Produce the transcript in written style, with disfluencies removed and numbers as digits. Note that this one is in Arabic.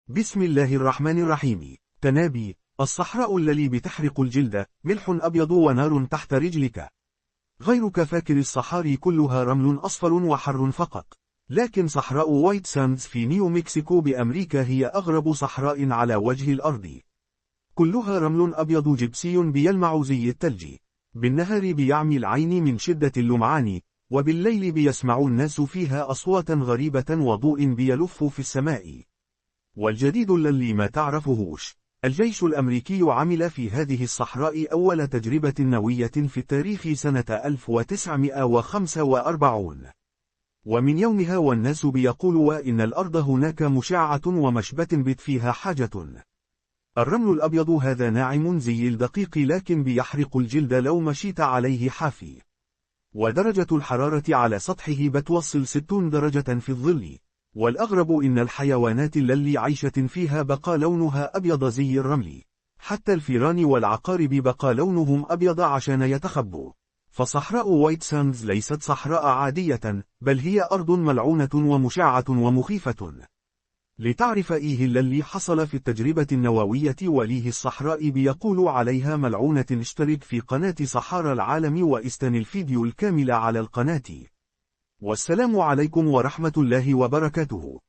بسم الله الرحمن الرحيم. تنابي. الصحراء التي بتحرق الجلد، ملح أبيض ونار تحت رجلك. غيرك فاكر الصحاري كلها رمل أصفر وحر فقط. لكن صحراء وايت ساندز في نيو مكسيكو بأمريكا هي أغرب صحراء على وجه الأرض. كلها رمل أبيض جبسي بيلمع زي الثلج. بالنهار بيعمي العين من شدة اللمعان، وبالليل بيسمع الناس فيها أصواتا غريبة وضوء بيلف في السماء. والجديد الذي ما تعرفهوش، الجيش الأمريكي عمل في هذه الصحراء أول تجربة نووية في التاريخ سنة 1945. ومن يومها والناس بيقولوا إن الأرض هناك مشعة ومش بتنبت فيها حاجة. الرمل الأبيض هذا ناعم زي الدقيق لكن بيحرق الجلد لو مشيت عليه حافي. ودرجة الحرارة على سطحه بتوصل 60 درجة في الظل. والأغرب إن الحيوانات التي عيشت فيها بقى لونها أبيض زي الرمل. حتى الفيران والعقارب بقى لونهم أبيض عشان يتخبوا. فصحراء وايت ساندز ليست صحراء عادية، بل هي أرض ملعونة ومشعة ومخيفة. لتعرف إيه الذي حصل في التجربة النووية وليه الصحراء بيقول عليها ملعونة، اشترك في قناة صحارى العالم واستنى الفيديو الكامل على القناة. والسلام عليكم ورحمة الله وبركاته.